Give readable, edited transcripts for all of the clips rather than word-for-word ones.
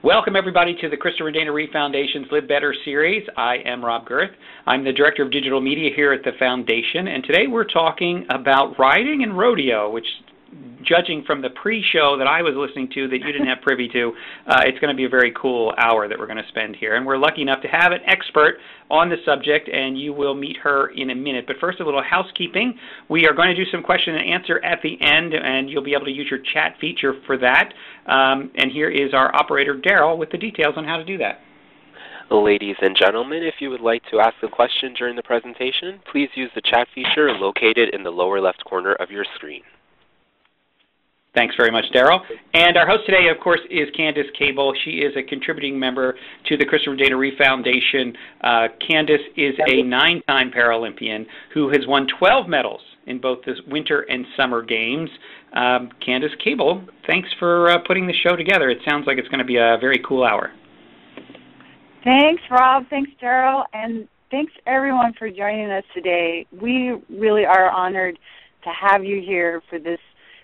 Welcome, everybody, to the Christopher Dana Reeve Foundation's Live Better series. I am Rob Girth. I'm the Director of Digital Media here at the Foundation, and today we're talking about riding and rodeo, which, judging from the pre-show that I was listening to that you didn't have privy to, it's going to be a very cool hour that we're going to spend here. And we're lucky enough to have an expert on the subject, and you will meet her in a minute. But first, a little housekeeping. We are going to do some question and answer at the end, and you'll be able to use your chat feature for that. And here is our operator, Daryl, with the details on how to do that. Ladies and gentlemen, if you would like to ask a question during the presentation, please use the chat feature located in the lower left corner of your screen. Thanks very much, Daryl. And our host today, of course, is Candace Cable. She is a contributing member to the Christopher Dana Reeve Foundation. Candace is a 9-time Paralympian who has won 12 medals in both the Winter and Summer Games. Candace Cable, thanks for putting the show together. It sounds like it's going to be a very cool hour. Thanks, Rob. Thanks, Daryl. And thanks, everyone, for joining us today. We really are honored to have you here for this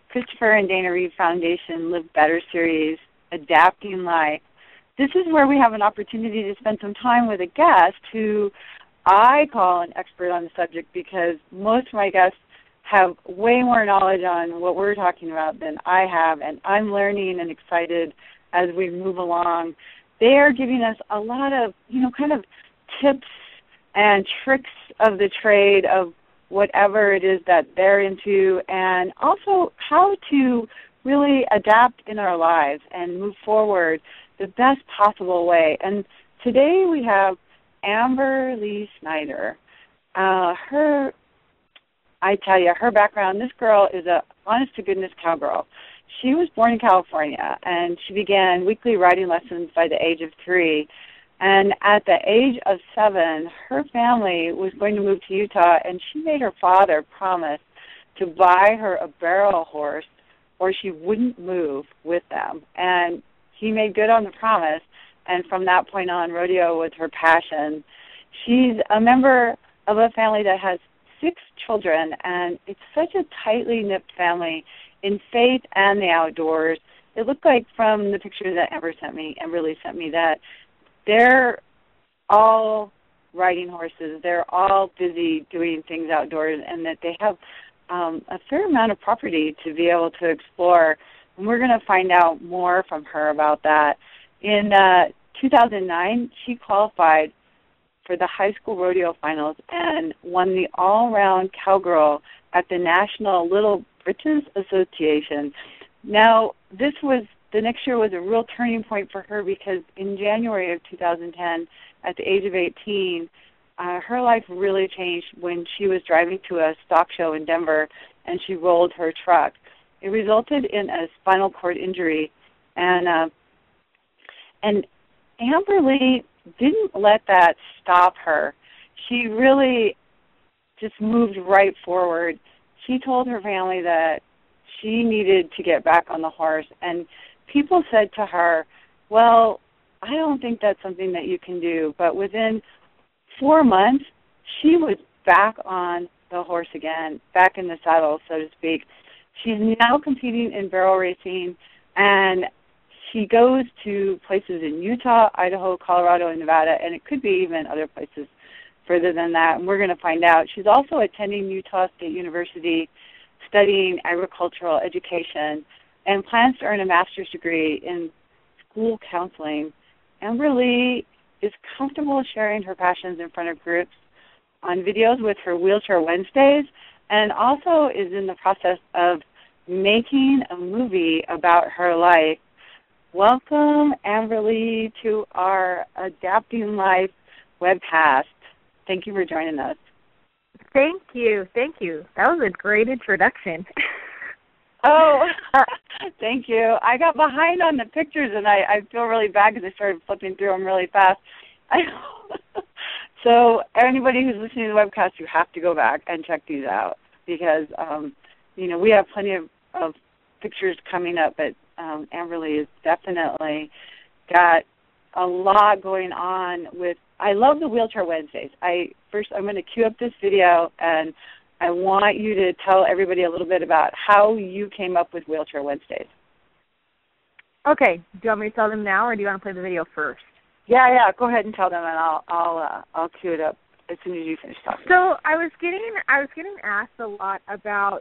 Christopher and Dana Reeve Foundation Live Better series, Adapting Life. This is where we have an opportunity to spend some time with a guest who I call an expert on the subject because most of my guests have way more knowledge on what we're talking about than I have, and I'm learning and excited as we move along. They are giving us a lot of, kind of tips and tricks of the trade of whatever it is that they're into, and also how to really adapt in our lives and move forward the best possible way. And today we have Amber Lee Snyder. Her background, this girl is a honest-to-goodness cowgirl. She was born in California, and she began weekly riding lessons by the age of 3. And at the age of 7, her family was going to move to Utah, and she made her father promise to buy her a barrel horse or she wouldn't move with them. And he made good on the promise, and from that point on, rodeo was her passion. She's a member of a family that has 6 children, and it's such a tightly knit family in faith and the outdoors. It looked like from the pictures that Amber Lee sent me that they're all riding horses. They're all busy doing things outdoors, and that they have a fair amount of property to be able to explore. And we're going to find out more from her about that. In 2009, she qualified for the high school rodeo finals and won the all-around cowgirl at the National Little Britches Association. Now, the next year was a real turning point for her because in January of 2010, at the age of 18, her life really changed when she was driving to a stock show in Denver and she rolled her truck. It resulted in a spinal cord injury, and Amber Lee didn't let that stop her. She really just moved right forward. She told her family that she needed to get back on the horse, and people said to her, well, I don't think that's something that you can do. But within 4 months, she was back on the horse again, back in the saddle, so to speak. She's now competing in barrel racing, and she goes to places in Utah, Idaho, Colorado, and Nevada, and it could be even other places further than that, and we're going to find out. She's also attending Utah State University, studying agricultural education, and plans to earn a master's degree in school counseling. Amber Lee is comfortable sharing her passions in front of groups on videos with her Wheelchair Wednesdays, and also is in the process of making a movie about her life. Welcome, Amber Lee, to our Adapting Life webcast. Thank you for joining us. Thank you. Thank you. That was a great introduction. Oh, thank you. I got behind on the pictures, and I feel really bad because I started flipping through them really fast. So anybody who's listening to the webcast, you have to go back and check these out because, we have plenty of pictures coming up, but Amber Lee has definitely got a lot going on with. I love the Wheelchair Wednesdays. I'm going to cue up this video, and I want you to tell everybody a little bit about how you came up with Wheelchair Wednesdays. Okay. Do you want me to tell them now, or do you want to play the video first? Yeah. Go ahead and tell them, and I'll cue it up as soon as you finish talking. So I was getting asked a lot about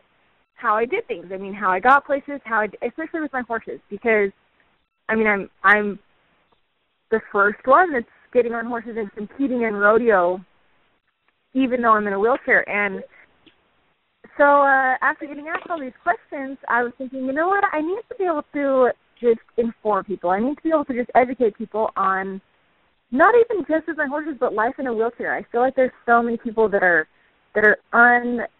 how I did things. I mean, how I got places, especially with my horses, because I mean, I'm the first one that's getting on horses and competing in rodeo, even though I'm in a wheelchair. And so after getting asked all these questions, I was thinking, you know what? I need to be able to just inform people. I need to be able to just educate people on not even just with my horses, but life in a wheelchair. I feel like there's so many people that are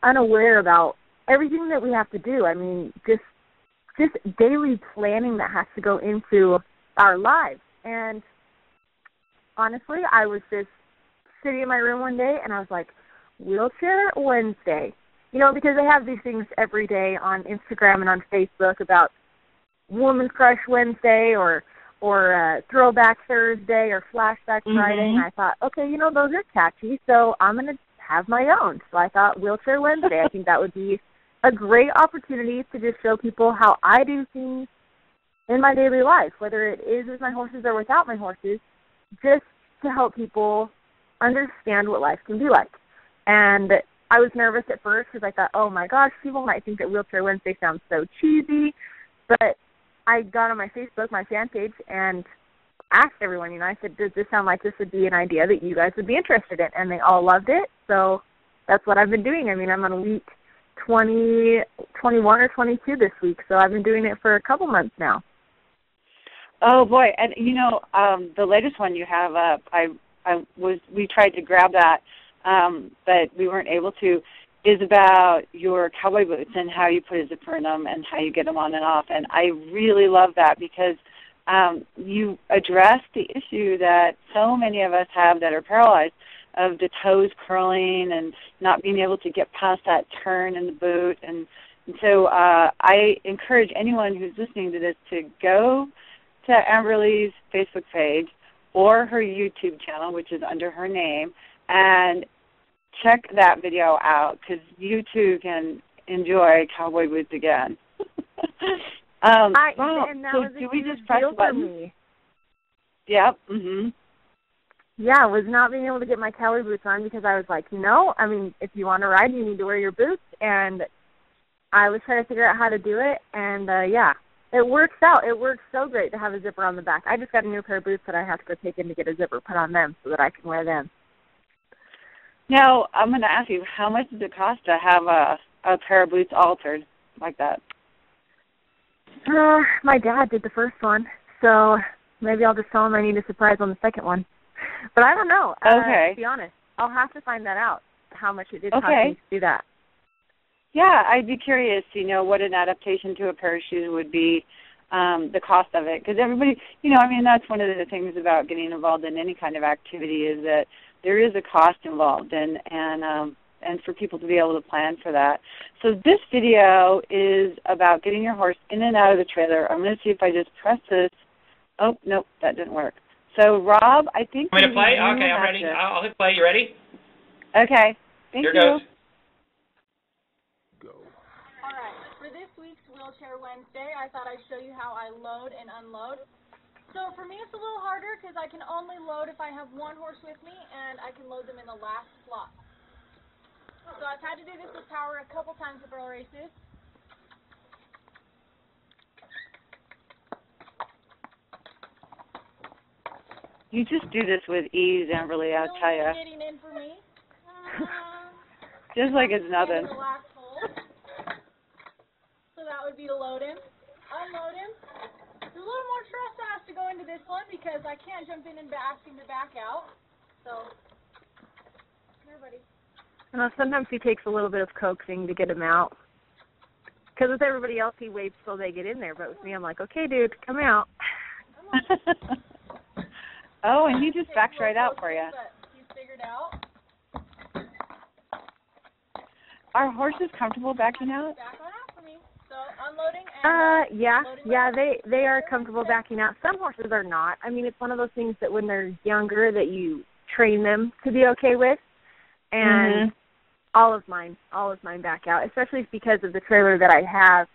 unaware about everything that we have to do. I mean, just daily planning that has to go into our lives. And honestly, I was just sitting in my room one day, and I was like, Wheelchair Wednesday. You know, because they have these things every day on Instagram and on Facebook about Woman's Crush Wednesday or Throwback Thursday or Flashback Friday. And I thought, okay, you know, those are catchy, so I'm going to have my own. So I thought Wheelchair Wednesday, I think that would be a great opportunity to just show people how I do things in my daily life, whether it is with my horses or without my horses, just to help people understand what life can be like. And I was nervous at first because I thought, oh my gosh, people might think that Wheelchair Wednesday sounds so cheesy. But I got on my Facebook, my fan page, and asked everyone, you know, I said, does this sound like this would be an idea that you guys would be interested in? And they all loved it. So that's what I've been doing. I mean, I'm on week 20, 21 or 22 this week. So I've been doing it for a couple months now. Oh boy! And you know, the latest one you have up, we tried to grab that, but we weren't able to. Is about your cowboy boots and how you put a zipper in them and how you get them on and off. And I really love that because you address the issue that so many of us have that are paralyzed, of the toes curling and not being able to get past that turn in the boot. And so I encourage anyone who's listening to this to go to Amberly's Facebook page or her YouTube channel, which is under her name, and check that video out because you too can enjoy cowboy boots again. So do we just press the button? Yep. Yeah, I was not being able to get my cowboy boots on because I was like, no, I mean, if you want to ride, you need to wear your boots. And I was trying to figure out how to do it, and yeah. It works out. It works so great to have a zipper on the back. I just got a new pair of boots that I have to go take in to get a zipper put on them so that I can wear them. Now, I'm going to ask you, how much does it cost to have a pair of boots altered like that? My dad did the first one, so maybe I'll just tell him I need a surprise on the second one. But I don't know. Okay. To be honest, I'll have to find that out, how much it did cost me to do that. Yeah, I'd be curious, you know, what an adaptation to a pair of shoes would be, the cost of it. Because everybody, you know, I mean, that's one of the things about getting involved in any kind of activity is that there is a cost involved, and for people to be able to plan for that. So this video is about getting your horse in and out of the trailer. I'm going to see if I just press this. Oh, nope, that didn't work. So, Rob, I think I'm going to play? Okay, I'm ready. I'll hit play. You ready? Okay. Thank you. Here goes. All right, for this week's Wheelchair Wednesday, I thought I'd show you how I load and unload. So for me, it's a little harder because I can only load if I have one horse with me, and I can load them in the last slot. So I've had to do this with power a couple times at barrel races. You just do this with ease, Amberly, I'll tell you. Getting in for me. Just like it's nothing. The last hole. So that would be to load him. Unload him. There's a little more trust that has to go into this one because I can't jump in and ask him to back out. So, here, buddy. Sometimes he takes a little bit of coaxing to get him out. Because with everybody else, he waits till they get in there. But with me, I'm like, okay, dude, come out. Oh, and he just backs right out for you. He's figured out. Are horses comfortable backing out? Back on out for me. So unloading and yeah, they are comfortable backing out. Some horses are not. I mean, it's one of those things that when they're younger that you train them to be okay with. And all of mine back out, especially because of the trailer that I have.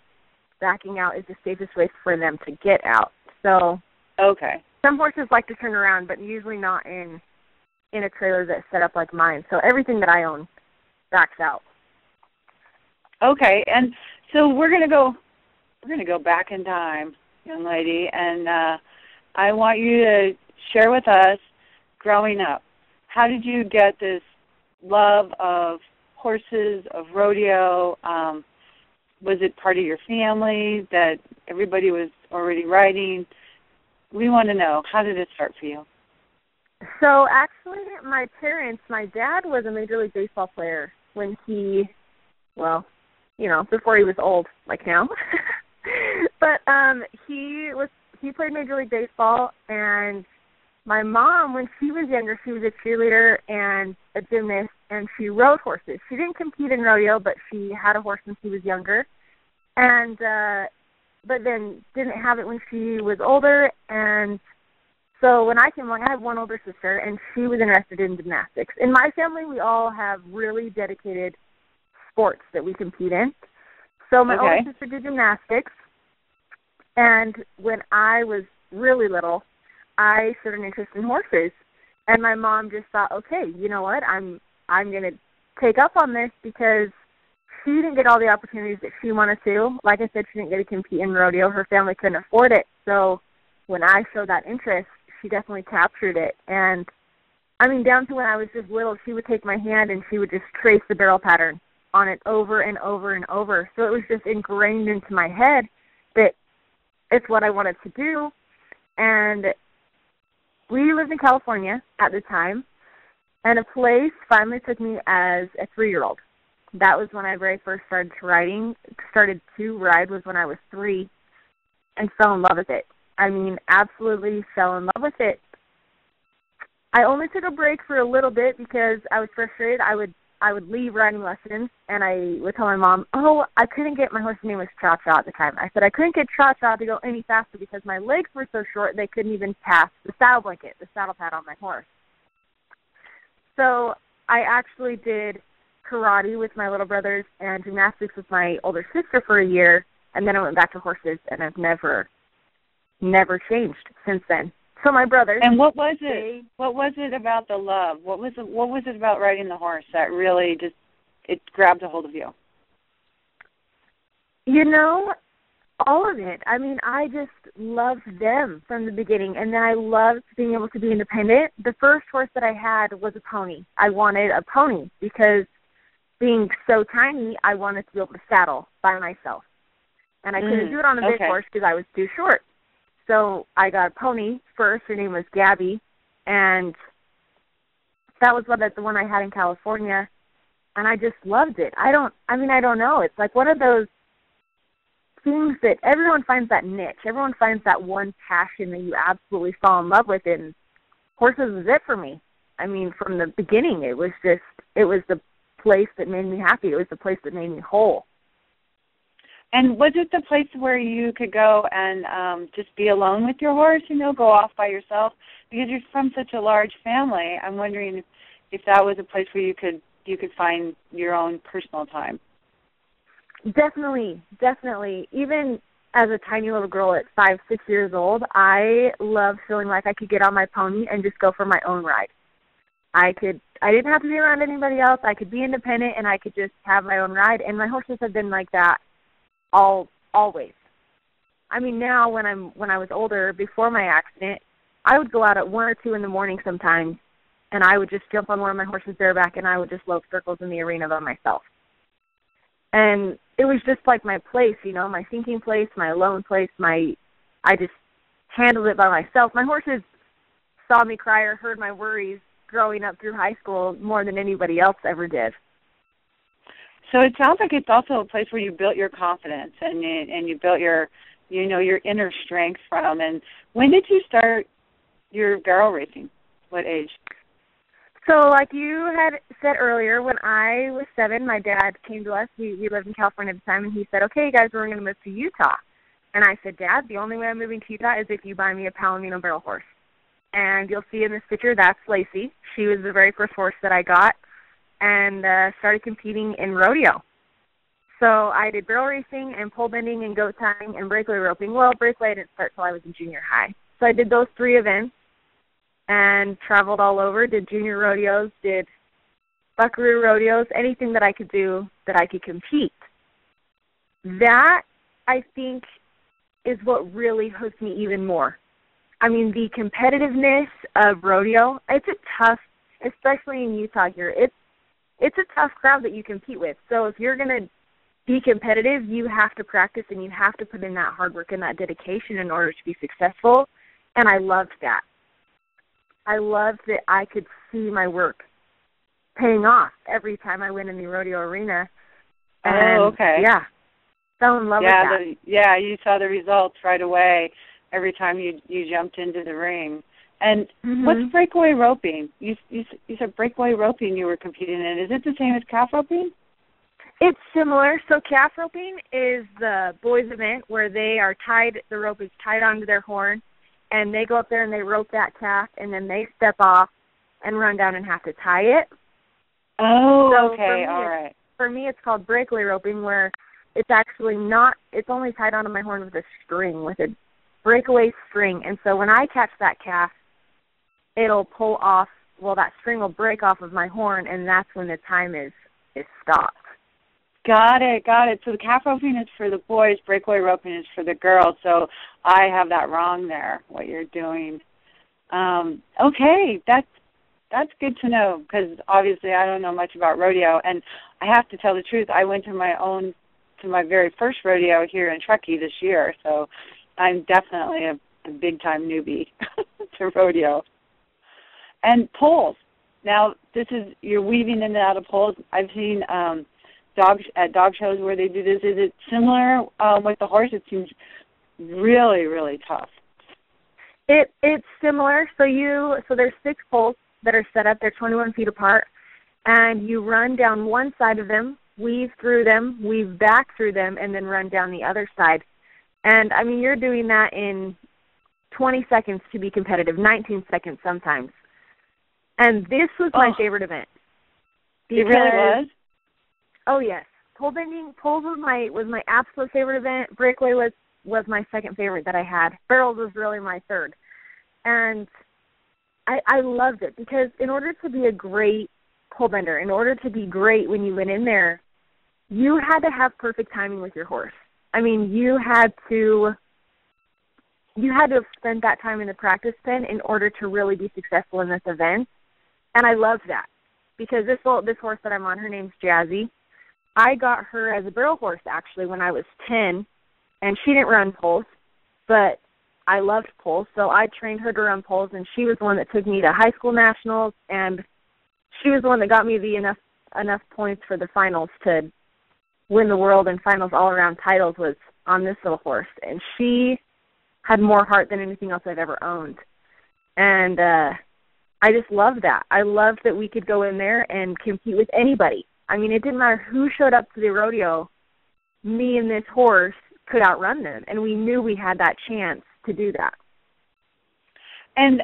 Backing out is the safest way for them to get out. So Okay. some horses like to turn around, but usually not in a trailer that's set up like mine. So everything that I own backs out. Okay, and so we're gonna go back in time, young lady, and I want you to share with us growing up. How did you get this love of horses, of rodeo? Was it part of your family that everybody was already riding? We want to know, how did it start for you? So actually, my dad was a Major League Baseball player when he, well, before he was old, like now. But he played Major League Baseball, and my mom, when she was younger, she was a cheerleader and a gymnast, and she rode horses. She didn't compete in rodeo, but she had a horse when she was younger, and but then didn't have it when she was older. And so when I came along, I have one older sister, and she was interested in gymnastics. In my family, we all have really dedicated sports that we compete in. So my older sister did gymnastics, and when I was really little, I showed an interest in horses, and my mom just thought, okay, you know what, I'm going to take up on this, because she didn't get all the opportunities that she wanted to. Like I said, she didn't get to compete in rodeo. Her family couldn't afford it. So when I showed that interest, she definitely captured it. And, I mean, down to when I was just little, she would take my hand and she would just trace the barrel pattern on it over and over and over. So it was just ingrained into my head that it's what I wanted to do. And we lived in California at the time, and a place finally took me as a 3-year-old. That was when I very first started to ride was when I was 3, and fell in love with it. I mean, absolutely fell in love with it. I only took a break for a little bit because I was frustrated. I would leave riding lessons, and I would tell my mom, I couldn't get, my horse's name was Cha-Cha at the time. I said I couldn't get Cha-Cha to go any faster because my legs were so short they couldn't even pass the saddle blanket, the saddle pad on my horse. So I actually did karate with my little brothers and gymnastics with my older sister for a year, and then I went back to horses, and I've never changed since then. So my brothers. And what was it? What was it about the love? What was it about riding the horse that really just it grabbed a hold of you? All of it. I mean, I just loved them from the beginning, and then I loved being able to be independent. The first horse that I had was a pony. I wanted a pony because being so tiny, I wanted to be able to saddle by myself. And I couldn't do it on a big horse because I was too short. So I got a pony first. Her name was Gabby, and that was the one I had in California, and I just loved it. I don't know. It's like one of those things that everyone finds that niche. Everyone finds that one passion that you absolutely fall in love with, and horses was it for me. I mean, from the beginning, it was the place that made me happy. It was the place that made me whole. And was it the place where you could go and just be alone with your horse, go off by yourself? Because you're from such a large family, I'm wondering if that was a place where you could find your own personal time. Definitely. Even as a tiny little girl at 5, 6 years old, I loved feeling like I could get on my pony and just go for my own ride. I didn't have to be around anybody else. I could be independent, and I could just have my own ride. And my horses have been like that always. I mean, now when I was older, before my accident, I would go out at 1 or 2 in the morning sometimes, and I would just jump on one of my horses bareback, and I would just lope circles in the arena by myself. And it was just like my place, my thinking place, my alone place. I just handled it by myself. My horses saw me cry or heard my worries growing up through high school more than anybody else ever did. So it sounds like it's also a place where you built your confidence and you built your inner strength from. And when did you start your barrel racing? What age? So like you had said earlier, when I was 7, my dad came to us. We lived in California at the time, and he said, okay, guys, we're going to move to Utah. And I said, Dad, the only way I'm moving to Utah is if you buy me a Palomino barrel horse. And you'll see in this picture, that's Lacey. She was the very first horse that I got, and started competing in rodeo. So I did barrel racing and pole bending and goat tying and breakaway roping. Well, breakaway I didn't start till I was in junior high. So I did those 3 events and traveled all over, did junior rodeos, did buckaroo rodeos, anything that I could do that I could compete. That, I think, is what really hooked me even more. I mean, the competitiveness of rodeo, it's a tough, especially in Utah here, it's a tough crowd that you compete with. So if you're going to be competitive, you have to practice and you have to put in that hard work and that dedication in order to be successful. And I loved that. I loved that I could see my work paying off every time I went in the rodeo arena. And, okay. Yeah. Fell in love with that. You saw the results right away every time you jumped into the ring. And what's breakaway roping? You said breakaway roping you were competing in. Is it the same as calf roping? It's similar. So calf roping is the boys' event where they are tied, the rope is tied onto their horn, and they go up there and they rope that calf, and then they step off and run down and have to tie it. Oh, so okay, all right. For me, it's called breakaway roping, where it's actually not, it's only tied onto my horn with a string, with a breakaway string. And so when I catch that calf, it'll pull off, well, that string will break off of my horn, and that's when the time is stopped. Got it. So the calf roping is for the boys, breakaway roping is for the girls. So I have that wrong there, what you're doing. Okay, that's good to know, because obviously I don't know much about rodeo. And I have to tell the truth, I went to my very first rodeo here in Truckee this year. So I'm definitely a big-time newbie to rodeo. And poles. Now, you're weaving in and out of poles. I've seen at dog shows where they do this. Is it similar with the horse? It seems really, really tough. It's similar. So there's 6 poles that are set up. They're 21 feet apart, and you run down one side of them, weave through them, weave back through them, and then run down the other side. And, I mean, you're doing that in 20 seconds to be competitive, 19 seconds sometimes. And this was my favorite event. It really was? Oh, yes. Poles was my absolute favorite event. Breakaway was my second favorite that I had. Barrels was really my third. And I loved it, because in order to be a great pole bender, in order to be great when you went in there, you had to have perfect timing with your horse. I mean, you had to have spent that time in the practice pen in order to really be successful in this event. And I loved that, because this horse that I'm on, her name's Jazzy. I got her as a barrel horse, actually, when I was 10, and she didn't run poles, but I loved poles, so I trained her to run poles, and she was the one that took me to high school nationals, and she was the one that got me the enough points for the finals to win the world and finals all-around titles, was on this little horse. And she had more heart than anything else I've ever owned. And I just loved that. I loved that we could go in there and compete with anybody. I mean, it didn't matter who showed up to the rodeo, me and this horse could outrun them, and we knew we had that chance to do that. And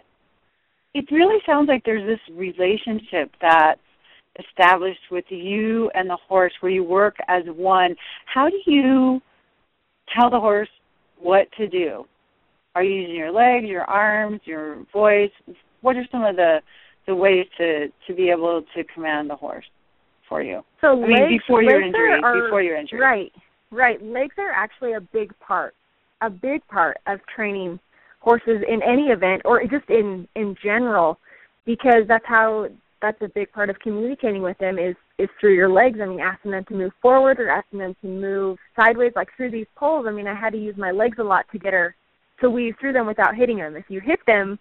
it really sounds like there's this relationship that's established with you and the horse where you work as one. How do you tell the horse what to do? Are you using your legs, your arms, your voice? What are some of the ways to be able to command the horse for you? So before your injury. Right. Legs are actually a big part of training horses in any event, or just in general, because that's a big part of communicating with them is through your legs. I mean, asking them to move forward or asking them to move sideways, like through these poles. I mean, I had to use my legs a lot to get her to weave through them without hitting them. If you hit them,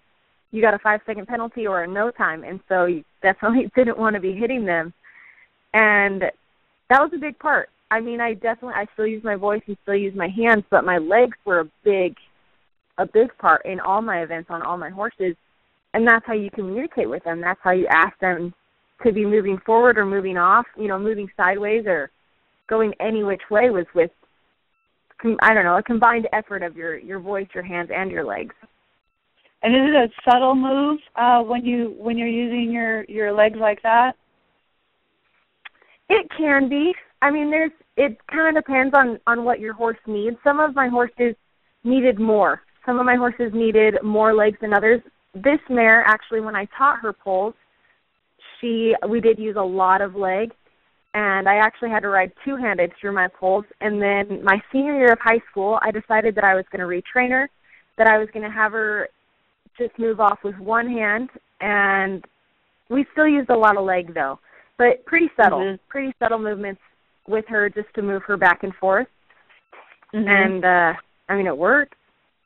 you got a 5-second penalty or a no time, and so you definitely didn't want to be hitting them. And that was a big part. I mean, I still use my voice and still use my hands, but my legs were a big part in all my events on all my horses. And that's how you communicate with them. That's how you ask them to be moving forward or moving off, moving sideways or going any which way, was with, a combined effort of your voice, your hands, and your legs. And is it a subtle move when you're using your legs like that? It can be. I mean, it kind of depends on what your horse needs. Some of my horses needed more. Some of my horses needed more legs than others. This mare, actually, when I taught her poles, we did use a lot of leg, and I actually had to ride two-handed through my poles. And then my senior year of high school, I decided that I was going to retrain her, that I was going to have her just move off with one hand, and we still used a lot of leg, though, but pretty subtle movements with her just to move her back and forth. And, I mean, it worked.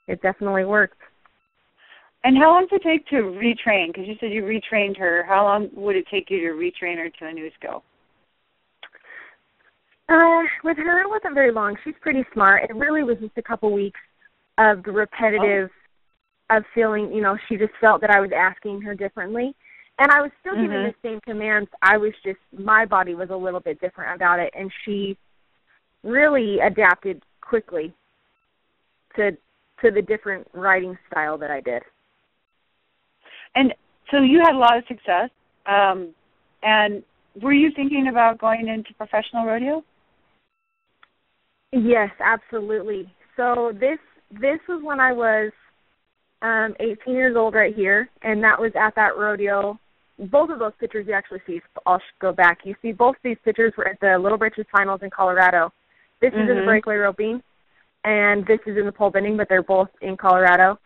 It definitely worked. And how long did it take to retrain? Because you said you retrained her. How long would it take you to retrain her to a new skill? With her, it wasn't very long. She's pretty smart. It really was just a couple weeks of the repetitive of feeling, you know, she just felt that I was asking her differently. And I was still giving the same commands. I was just, my body was a little bit different about it. And she really adapted quickly to the different riding style that I did. And so you had a lot of success. And were you thinking about going into professional rodeo? Yes, absolutely. So this was when I was 18 years old right here, and that was at that rodeo. Both of those pictures you actually see, I'll go back. You see both these pictures were at the Little Britches Finals in Colorado. This is in the breakaway roping, and this is in the pole bending, but they're both in Colorado.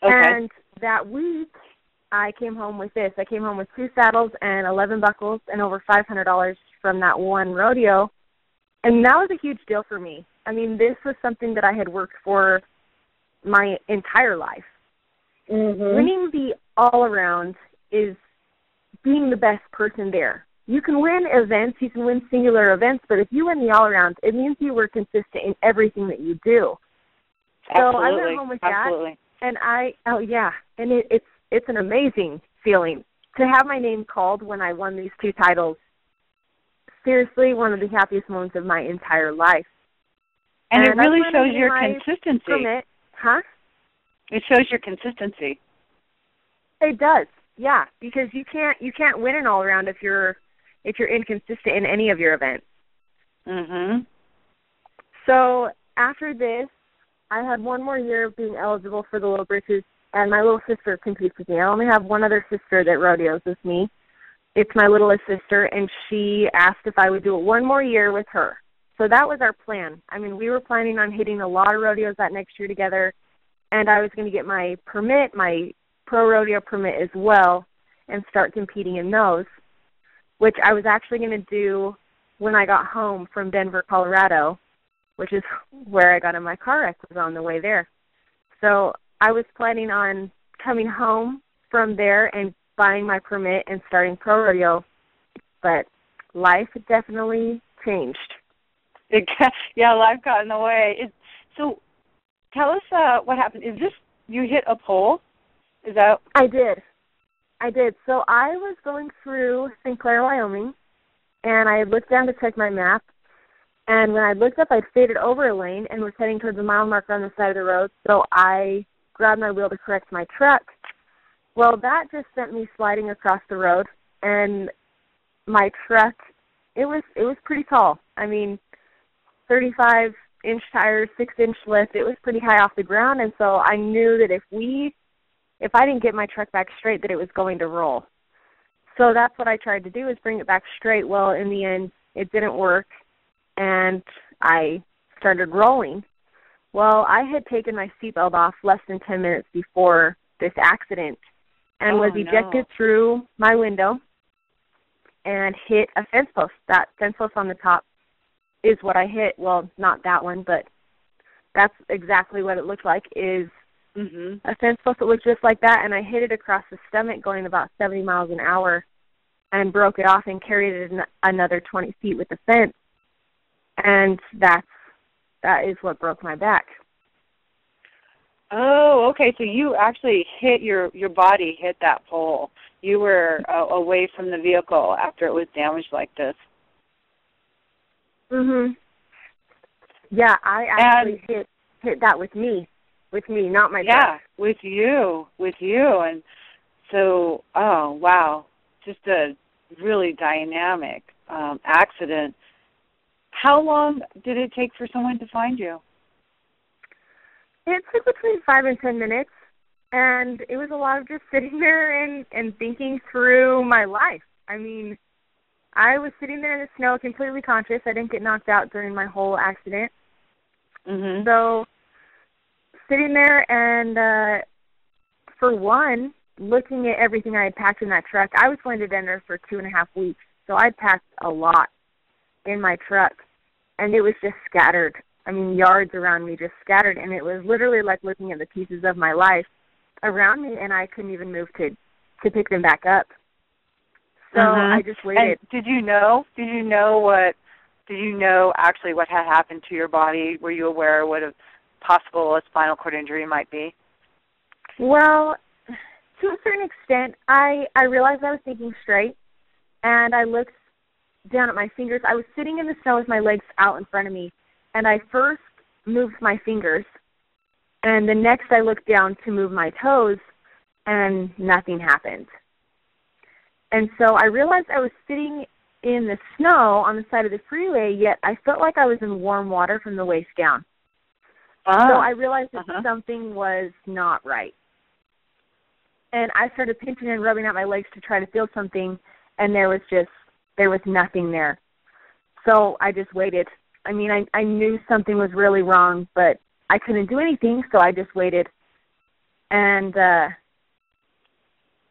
Okay. And that week, I came home with this. I came home with 2 saddles and 11 buckles and over $500 from that one rodeo. And that was a huge deal for me. I mean, this was something that I had worked for my entire life. Winning the all-around is being the best person there. You can win events, you can win singular events, but if you win the all-around, it means you were consistent in everything that you do. Absolutely. So I went home with that, and it's an amazing feeling to have my name called when I won these 2 titles. Seriously, one of the happiest moments of my entire life. And it really shows your consistency. Permit. Huh? It shows your consistency. It does, yeah, because you can't win an all around if you're inconsistent in any of your events. So after this, I had one more year of being eligible for the Little Britches, and my little sister competes with me. I only have one other sister that rodeos with me. It's my littlest sister, and she asked if I would do it one more year with her. So that was our plan. I mean, we were planning on hitting a lot of rodeos that next year together, and I was going to get my permit, my pro rodeo permit as well, and start competing in those, which I was actually going to do when I got home from Denver, Colorado, which is where I got in my car wreck, was on the way there. So I was planning on coming home from there and buying my permit and starting pro rodeo, but life definitely changed. Yeah, life got in the way. So tell us what happened. Is this, you hit a pole? Is that? I did. So I was going through St. Clair, Wyoming, and I looked down to check my map, and when I looked up, I'd faded over a lane and was heading towards the mile marker on the side of the road, so I grabbed my wheel to correct my truck. Well, that just sent me sliding across the road, and my truck, it was pretty tall. I mean, 35-inch tires, 6-inch lift. It was pretty high off the ground, and so I knew that if I didn't get my truck back straight, that it was going to roll. So that's what I tried to do, is bring it back straight. Well, in the end, it didn't work, and I started rolling. Well, I had taken my seatbelt off less than 10 minutes before this accident and was ejected through my window and hit a fence post. That fence post on the top is what I hit. Well, not that one, but that's exactly what it looked like, is a fence post that looked just like that, and I hit it across the stomach going about 70 miles an hour and broke it off and carried it another 20 feet with the fence. And that is what broke my back. Oh, okay. So you actually hit your body hit that pole. You were away from the vehicle after it was damaged like this. Yeah, I actually hit that with me, not my truck. Yeah, with you. And so, oh, wow, just a really dynamic accident. How long did it take for someone to find you? It took between 5 and 10 minutes, and it was a lot of just sitting there and thinking through my life. I mean, I was sitting there in the snow completely conscious. I didn't get knocked out during my whole accident. Mm-hmm. So sitting there and, for one, looking at everything I had packed in that truck, I was going to Denver for 2.5 weeks. So I packed a lot in my truck, and it was just scattered. I mean, yards around me just scattered, and it was literally like looking at the pieces of my life around me, and I couldn't even move to pick them back up. So I just waited. And did you know actually what had happened to your body? Were you aware what a possible spinal cord injury might be? Well, to a certain extent, I realized I was thinking straight, and I looked down at my fingers. I was sitting in the snow with my legs out in front of me, and I first moved my fingers, and the next I looked down to move my toes, and nothing happened. And so I realized I was sitting in the snow on the side of the freeway, yet I felt like I was in warm water from the waist down. So I realized that something was not right. And I started pinching and rubbing out my legs to try to feel something, and there was nothing there. So I just waited. I mean, I knew something was really wrong, but I couldn't do anything, so I just waited. And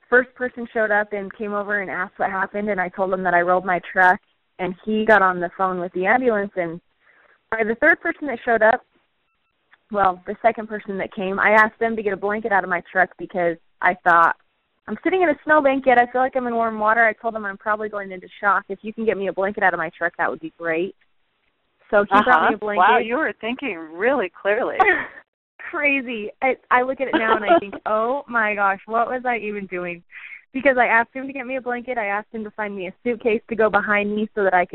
first person showed up and came over and asked what happened, and I told him that I rolled my truck, and he got on the phone with the ambulance. And by the third person that showed up, well, the second person that came, I asked them to get a blanket out of my truck because I thought, I'm sitting in a snowbank yet. I feel like I'm in warm water. I told them I'm probably going into shock. If you can get me a blanket out of my truck, that would be great. So he brought me a blanket. Wow, you were thinking really clearly. Crazy. I look at it now and I think, oh my gosh, what was I even doing? Because I asked him to get me a blanket. I asked him to find me a suitcase to go behind me so that I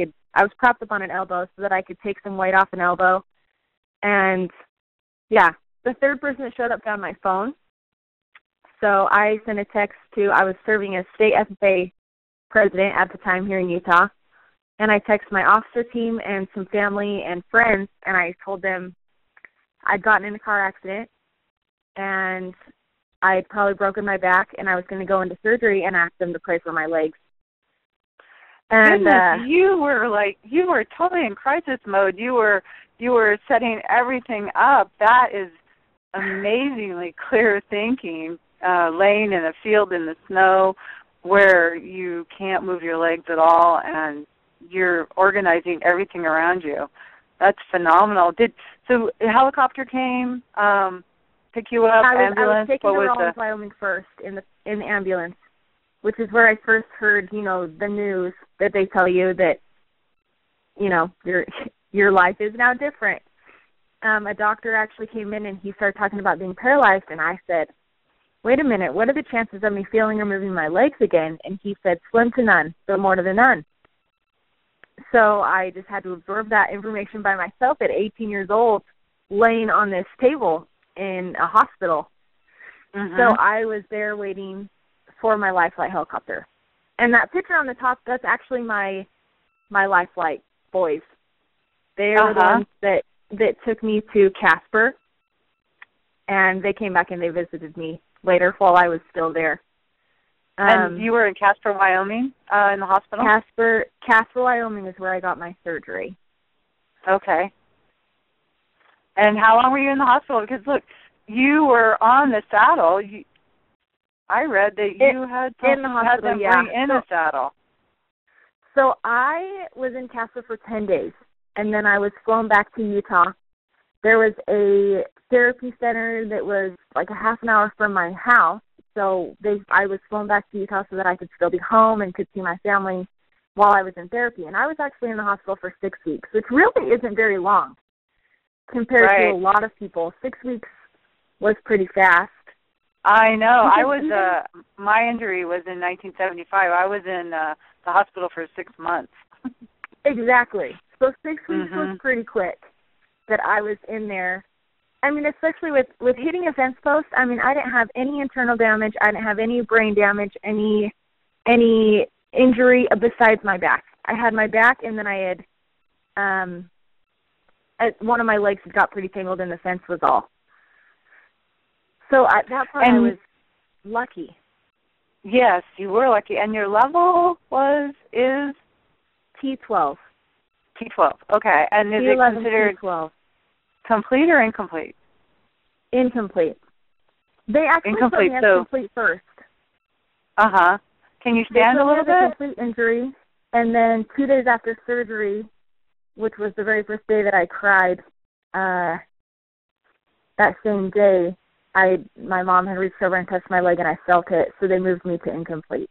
was propped up on an elbow so that I could take some weight off an elbow. And yeah, the third person that showed up found my phone. So I sent a text I was serving as state FFA president at the time here in Utah, and I texted my officer team and some family and friends, and I told them I'd gotten in a car accident, and I'd probably broken my back, and I was going to go into surgery, and asked them to pray for my legs. And you were totally in crisis mode. You were setting everything up. That is amazingly clear thinking. Laying in a field in the snow where you can't move your legs at all, and you're organizing everything around you. That's phenomenal. So a helicopter came, pick you up, ambulance? I was taken to Rawlins, Wyoming first in the ambulance, which is where I first heard, the news that they tell you that, your life is now different. A doctor actually came in and he started talking about being paralyzed, and I said, wait a minute, what are the chances of me feeling or moving my legs again? And he said, slim to none, but more to the none. So I just had to absorb that information by myself at 18 years old, laying on this table in a hospital. Mm-hmm. So I was there waiting for my life flight helicopter. And that picture on the top, that's actually my life flight boys. They were the ones that took me to Casper, and they came back and they visited me later while I was still there. And you were in Casper, Wyoming, in the hospital? Casper, Wyoming is where I got my surgery. Okay. And how long were you in the hospital? Because, look, you were on the saddle. I read that you had them bring in the saddle. So I was in Casper for 10 days, and then I was flown back to Utah. There was a therapy center that was like a half an hour from my house, so I was flown back to Utah so that I could still be home and could see my family while I was in therapy. And I was actually in the hospital for 6 weeks, which really isn't very long compared to a lot of people. 6 weeks was pretty fast. I know. My injury was in 1975. I was in the hospital for 6 months. Exactly. So 6 weeks was pretty quick that I was in there. I mean, especially with hitting a fence post, I mean, I didn't have any internal damage. I didn't have any brain damage, any injury besides my back. I had my back, and then I had one of my legs had got pretty tangled in the fence was all. So at that point I was lucky. Yes, you were lucky. And your level is? T12. T12, okay. And is it considered T12. Complete or incomplete? Incomplete. They actually put me as complete first. Uh-huh. Can you stand a little bit? They put me as a complete injury, and then 2 days after surgery, which was the very first day that I cried, that same day, my mom had reached over and touched my leg, and I felt it, so they moved me to incomplete.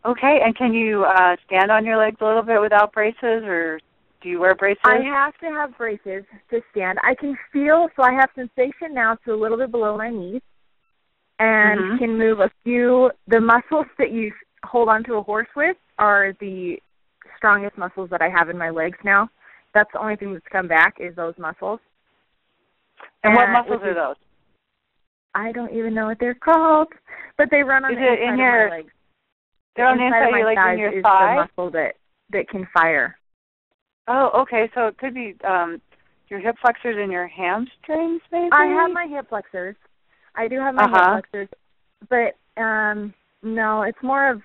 Okay, and can you stand on your legs a little bit without braces, or do you wear braces? I have to have braces to stand. I can feel, so I have sensation now to a little bit below my knees, and can move a few. The muscles that you hold onto a horse with are the strongest muscles that I have in my legs now. That's the only thing that's come back is those muscles. And what muscles are those? I don't even know what they're called, but they run on the inside of my legs. They're on the inside of your legs and your thigh? The muscle that can fire. Oh, okay. So it could be your hip flexors and your hamstrings, maybe? I have my hip flexors. I do have my hip flexors. But, no, it's more of,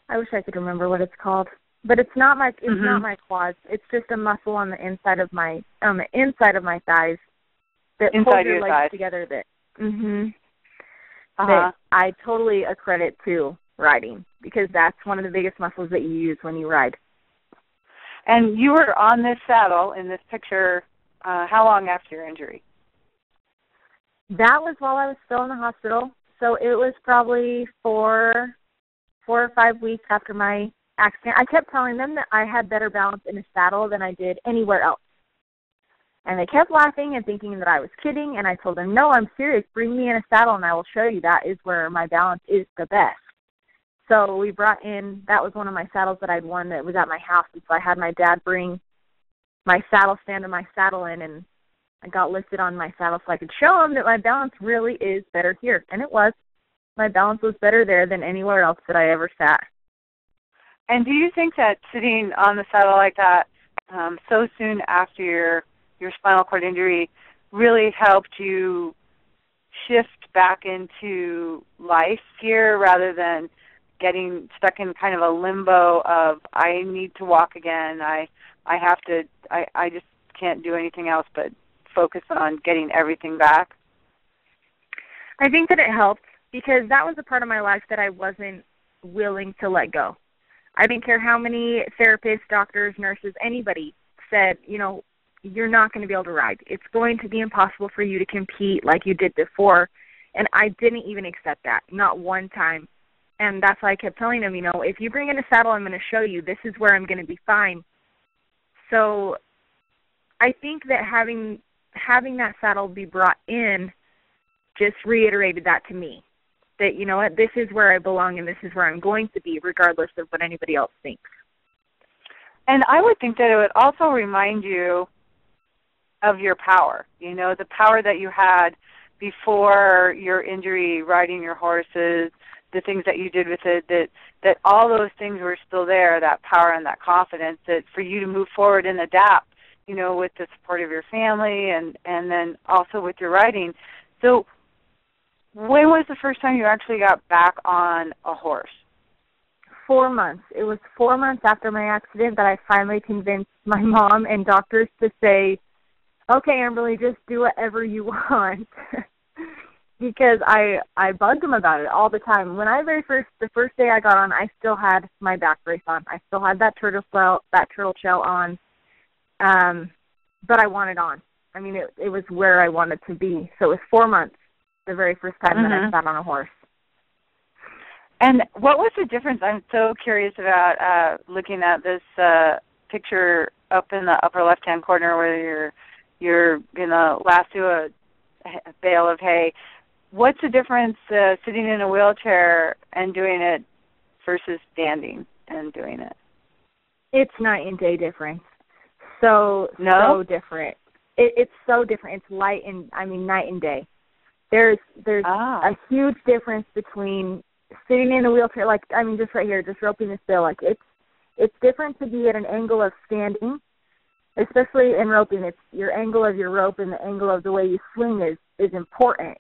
I wish I could remember what it's called. But it's not my not my quads. It's just a muscle on the inside of my thighs that pulls your legs together. That I totally accredit to riding, because that's one of the biggest muscles that you use when you ride. And you were on this saddle in this picture how long after your injury? That was while I was still in the hospital. So it was probably 4 or 5 weeks after my accident. I kept telling them that I had better balance in a saddle than I did anywhere else. And they kept laughing and thinking that I was kidding, and I told them, no, I'm serious. Bring me in a saddle, and I will show you that is where my balance is the best. So we brought in, that was one of my saddles that I'd won that was at my house, and so I had my dad bring my saddle stand and my saddle in, and I got lifted on my saddle so I could show him that my balance really is better here. And it was. My balance was better there than anywhere else that I ever sat. And do you think that sitting on the saddle like that so soon after your spinal cord injury really helped you shift back into life here rather than getting stuck in kind of a limbo of I need to walk again, I just can't do anything else but focus on getting everything back? I think that it helped because that was a part of my life that I wasn't willing to let go. I didn't care how many therapists, doctors, nurses, anybody said, you're not going to be able to ride. It's going to be impossible for you to compete like you did before. And I didn't even accept that, not one time. And that's why I kept telling them, if you bring in a saddle, I'm going to show you. This is where I'm going to be fine. So I think that having that saddle be brought in just reiterated that to me, that, this is where I belong and this is where I'm going to be, regardless of what anybody else thinks. And I would think that it would also remind you of your power, the power that you had before your injury, riding your horses, the things that you did with it, that all those things were still there, that power and that confidence, that for you to move forward and adapt, with the support of your family and then also with your riding. So when was the first time you actually got back on a horse? 4 months. It was 4 months after my accident that I finally convinced my mom and doctors to say, okay, Amberly, just do whatever you want. Because I bugged them about it all the time. When the first day I got on, I still had my back brace on. I still had that turtle shell on. But I wanted on. I mean, it was where I wanted to be. So it was 4 months, the very first time that I sat on a horse. And what was the difference? I'm so curious about looking at this picture up in the upper left-hand corner where you're going to lasso a bale of hay. What's the difference sitting in a wheelchair and doing it versus standing and doing it? It's night and day difference. So different. It's so different. It's night and day. There's a huge difference between sitting in a wheelchair, just right here, just roping this bill, it's it's different to be at an angle of standing, especially in roping. It's your angle of your rope and the angle of the way you swing is important.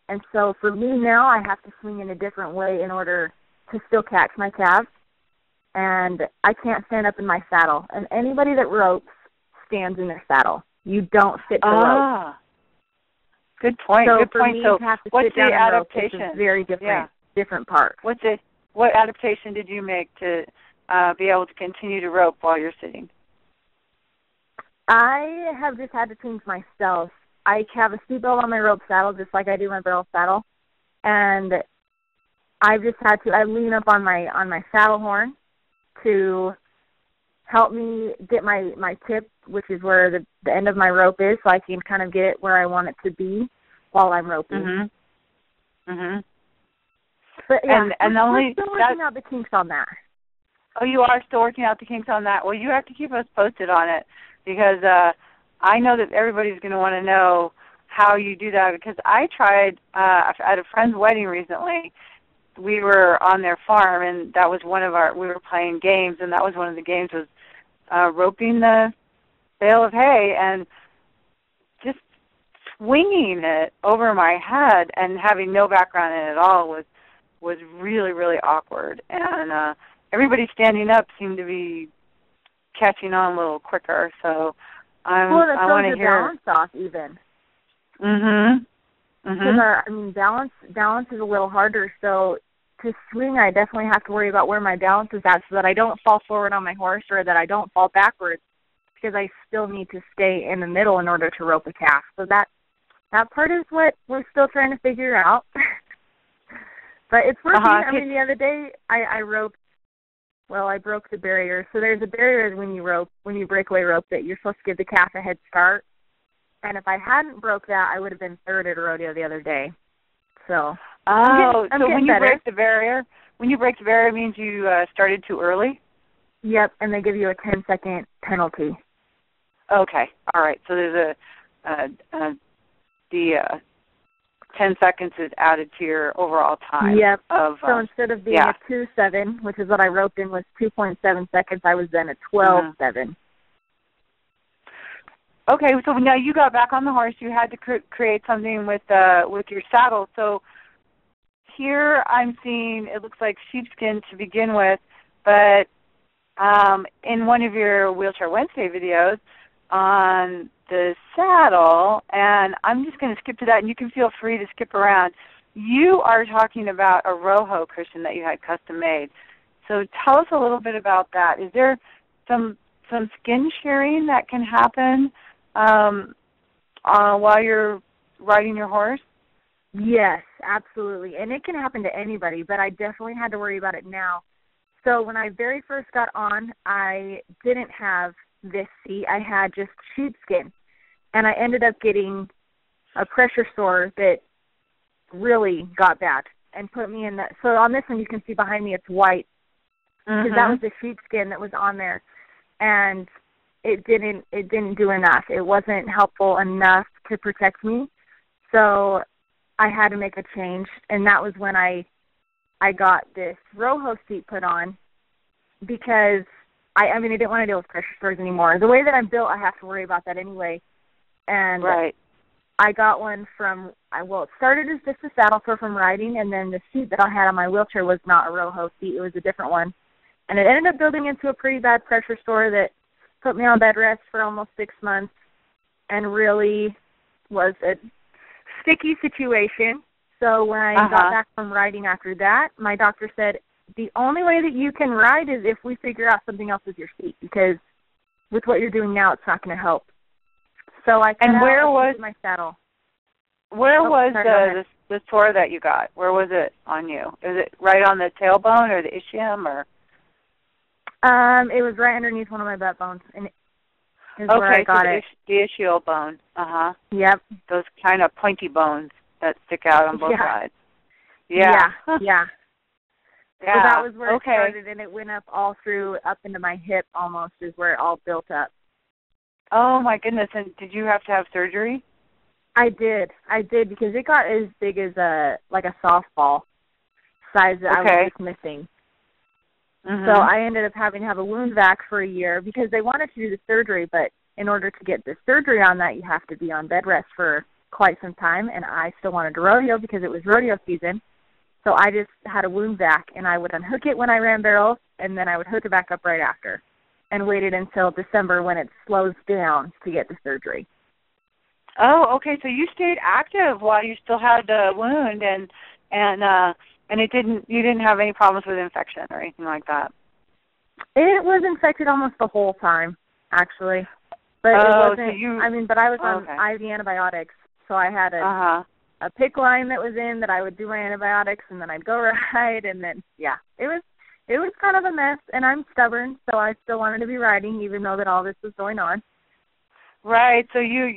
And so for me now, I have to swing in a different way in order to still catch my calves. And I can't stand up in my saddle. And anybody that ropes stands in their saddle. You don't sit to rope. Good point. So good for point. me So to have to what's sit down the and rope, adaptation? it's a very different part. What adaptation did you make to be able to continue to rope while you're sitting? I have just had to change my stealth. I have a seatbelt on my rope saddle just like I do my barrel saddle. And I've just had to, I lean up on my saddle horn to help me get my tip, which is where the end of my rope is, so I can kind of get it where I want it to be while I'm roping. Mm-hmm. Mm-hmm. But yeah, we're still working out the kinks on that. Oh, you are still working out the kinks on that? Well, you have to keep us posted on it because I know that everybody's going to want to know how you do that because I tried at a friend's wedding recently. We were on their farm, and that was we were playing games, and that was one of the games was roping the bale of hay and just swinging it over my head and having no background in it at all was really, really awkward. And everybody standing up seemed to be catching on a little quicker. So I want to hear balance off even. Mhm. Because balance is a little harder. So to swing, I definitely have to worry about where my balance is at, so that I don't fall forward on my horse or that I don't fall backwards. Because I still need to stay in the middle in order to rope a calf. So that part is what we're still trying to figure out. But it's working. I mean, the other day I roped. Well, I broke the barrier. So there's a barrier when you breakaway rope that you're supposed to give the calf a head start. And if I hadn't broke that, I would have been third at a rodeo the other day. So so when you break the barrier, it means you started too early? Yep, and they give you a 10-second penalty. Okay, all right. So there's the 10 seconds is added to your overall time. Yep. So instead of being a 2.7, which is what I roped in, was 2.7 seconds, I was then at 12.7. Okay, so now you got back on the horse. You had to create something with your saddle. So here I'm seeing it looks like sheepskin to begin with, but in one of your Wheelchair Wednesday videos on the saddle, and I'm just going to skip to that, and you can feel free to skip around. You are talking about a rojo cushion that you had custom made. So tell us a little bit about that. Is there some skin shearing that can happen while you're riding your horse? Yes, absolutely. And it can happen to anybody, but I definitely had to worry about it now. So when I very first got on, I didn't have this seat. I had just sheepskin. And I ended up getting a pressure sore that really got bad and put me in that. So on this one, you can see behind me it's white because that was the sheepskin that was on there. And it didn't do enough. It wasn't helpful enough to protect me. So I had to make a change, and that was when I got this rojo seat put on because I didn't want to deal with pressure sores anymore. The way that I'm built, I have to worry about that anyway. And I got one it started as just a saddle sore from riding, and then the seat that I had on my wheelchair was not a rojo seat. It was a different one. And it ended up building into a pretty bad pressure sore that put me on bed rest for almost 6 months and really was a sticky situation. So when I got back from riding after that, my doctor said, the only way that you can ride is if we figure out something else with your seat, because with what you're doing now, it's not going to help. So I where was my saddle? Where was the sore that you got? Where was it on you? Is it right on the tailbone or the ischium or? It was right underneath one of my butt bones, and is where I got it. The ischial bone. Yep. Those kind of pointy bones that stick out on both sides. Yeah. So that was where it started, and it went up into my hip almost is where it all built up. Oh, my goodness. And did you have to have surgery? I did because it got as big as a softball size that I was just missing. So I ended up having to have a wound vac for a year because they wanted to do the surgery, but in order to get the surgery on that, you have to be on bed rest for quite some time, and I still wanted to rodeo because it was rodeo season. So I just had a wound vac, and I would unhook it when I ran barrels, and then I would hook it back up right after, and waited until December when it slows down to get the surgery. Oh, okay. So you stayed active while you still had the wound, and you didn't have any problems with infection or anything like that. It was infected almost the whole time, actually. But it wasn't. But I was on IV antibiotics, so I had a PICC line that was in that I would do my antibiotics, and then I'd go ride, and then it was kind of a mess. And I'm stubborn, so I still wanted to be riding, even though that all this was going on. Right. So you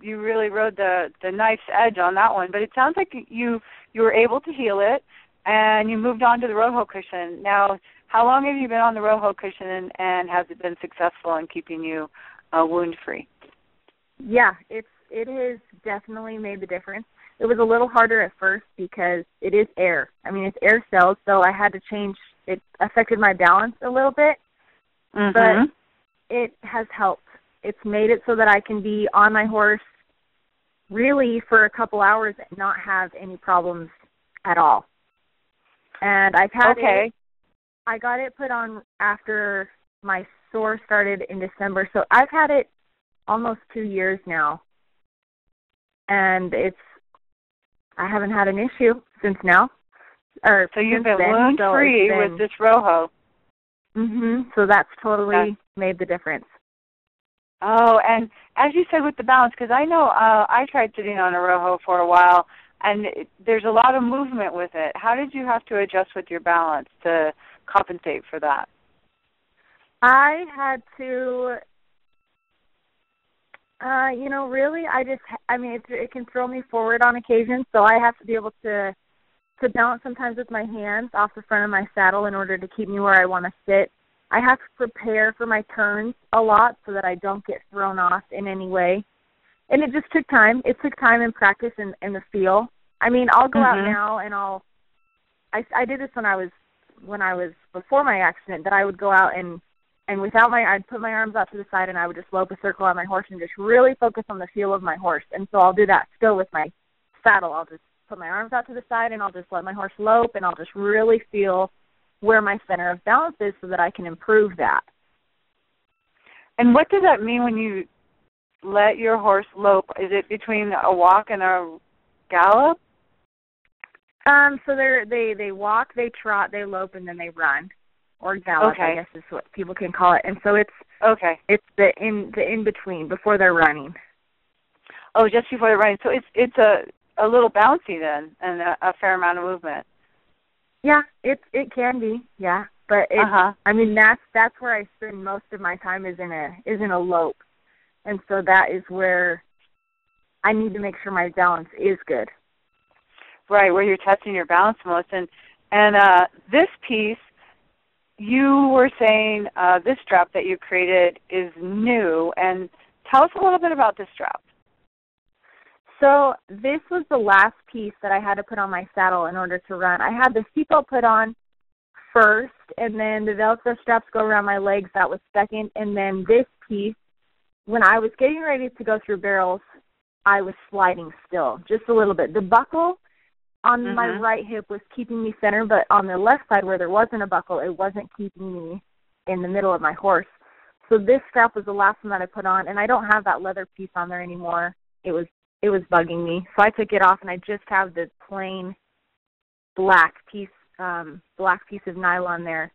really rode the knife's edge on that one. But it sounds like you were able to heal it, and you moved on to the Rojo cushion. Now, how long have you been on the Rojo cushion, and has it been successful in keeping you wound free? Yeah, it has definitely made the difference. It was a little harder at first because it is air. I mean, it's air cells, so I had to change. It affected my balance a little bit, but it has helped. It's made it so that I can be on my horse really for a couple hours and not have any problems at all. And I've had it. I got it put on after my sore started in December, so I've had it almost 2 years now, and I haven't had an issue since now. So you've been wound free with this Rojo. So that's totally made the difference. Oh, and as you said with the balance, because I know I tried sitting on a Rojo for a while, and there's a lot of movement with it. How did you have to adjust with your balance to compensate for that? I had to, really, it can throw me forward on occasion, so I have to be able to balance sometimes with my hands off the front of my saddle in order to keep me where I want to sit. I have to prepare for my turns a lot so that I don't get thrown off in any way. And it just took time. It took time and practice and the feel. I mean, I'll go out now and I did this when I was before my accident, that I would go out and I'd put my arms out to the side and I would just lope a circle on my horse and just really focus on the feel of my horse. And so I'll do that still with my saddle. I'll just put my arms out to the side and I'll just let my horse lope and I'll just really feel where my center of balance is so that I can improve that. And what does that mean when you let your horse lope? Is it between a walk and a gallop? So they walk, they trot, they lope, and then they run, or gallop, I guess is what people can call it. And so it's the in between before they're running. Oh, just before they're running. So it's a little bouncy then, and a fair amount of movement. Yeah, it can be, yeah, but I mean that's where I spend most of my time is in a lope, and so that is where I need to make sure my balance is good. Right, where you're testing your balance most, and this piece, you were saying this strap that you created is new, and tell us a little bit about this strap. So this was the last piece that I had to put on my saddle in order to run. I had the seatbelt put on first, and then the Velcro straps go around my legs. That was second. And then this piece, when I was getting ready to go through barrels, I was sliding still, just a little bit. The buckle on my right hip was keeping me center, but on the left side where there wasn't a buckle, it wasn't keeping me in the middle of my horse. So this strap was the last one that I put on, and I don't have that leather piece on there anymore. It was bugging me. So I took it off, and I just have the plain black piece of nylon there.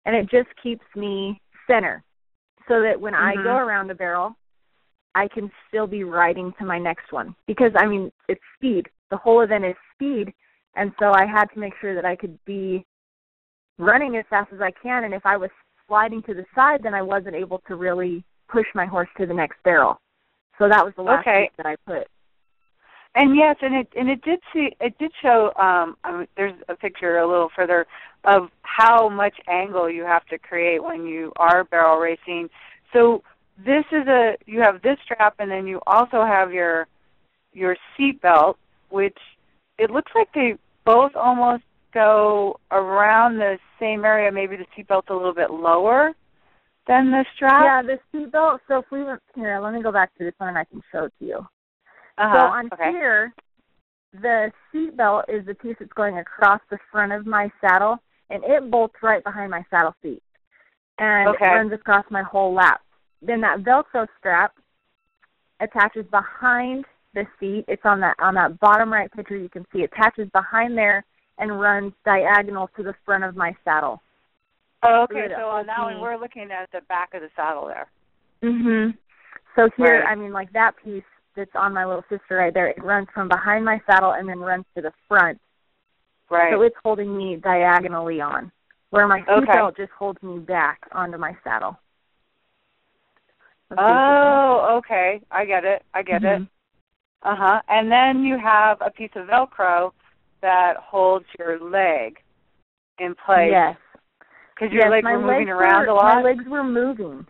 And it just keeps me center so that when I go around a barrel, I can still be riding to my next one. Because, I mean, it's speed. The whole event is speed. And so I had to make sure that I could be running as fast as I can. And if I was sliding to the side, then I wasn't able to really push my horse to the next barrel. So that was the last piece that I put. And yes, and it did show. There's a picture a little further of how much angle you have to create when you are barrel racing. So this is you have this strap, and then you also have your seat belt, which it looks like they both almost go around the same area, maybe the seatbelt's a little bit lower than the strap? Yeah, the seatbelt, so if we went here, let me go back to this one and I can show it to you. So on here, the seatbelt is the piece that's going across the front of my saddle, and it bolts right behind my saddle seat. And it runs across my whole lap. Then that Velcro strap attaches behind the seat. It's on that bottom right picture. You can see it attaches behind there and runs diagonal to the front of my saddle. Oh, okay. So on that one, we're looking at the back of the saddle there. Mhm. So here, I mean, like that piece that's on my little sister right there, it runs from behind my saddle and then runs to the front. Right. So it's holding me diagonally on, where my seatbelt just holds me back onto my saddle. Oh, okay. I get it. it. And then you have a piece of Velcro that holds your leg in place. Yes. Because your legs were moving around a lot? My legs were moving.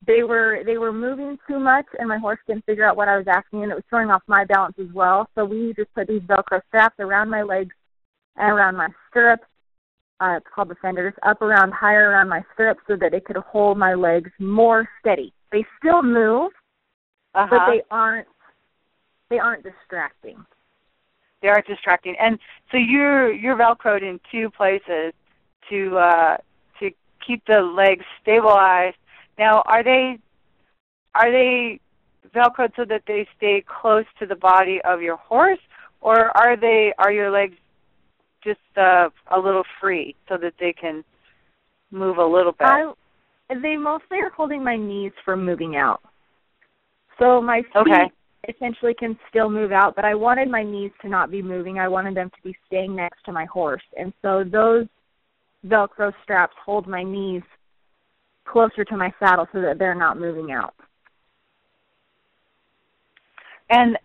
They were moving too much, and my horse didn't figure out what I was asking, and it was throwing off my balance as well. So we just put these Velcro straps around my legs and around my stirrups. It's called the fenders, higher around my stirrups so that it could hold my legs more steady. They still move, but they aren't distracting. They aren't distracting. And so you're Velcroed in two places to keep the legs stabilized. Now, are they Velcroed so that they stay close to the body of your horse, or are your legs just a little free so that they can move a little bit? They mostly are holding my knees from moving out. So my feet essentially can still move out, but I wanted my knees to not be moving. I wanted them to be staying next to my horse. And so those Velcro straps hold my knees closer to my saddle so that they're not moving out. And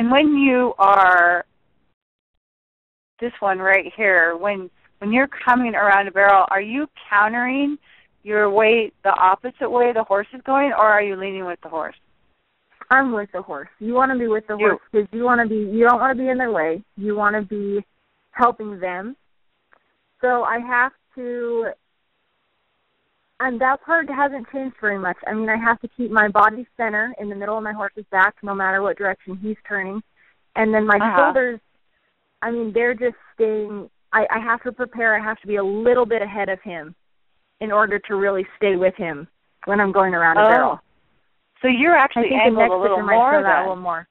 when you are, this one right here, when you're coming around a barrel, are you countering your weight the opposite way the horse is going, or are you leaning with the horse? I'm with the horse. You want to be with the horse because you don't want to be in their way. You want to be helping them. So I have to, and that part hasn't changed very much. I mean, I have to keep my body center in the middle of my horse's back no matter what direction he's turning. And then my shoulders, I mean, they're just staying, I have to prepare, I have to be a little bit ahead of him in order to really stay with him when I'm going around a barrel. So you're actually angled a little more.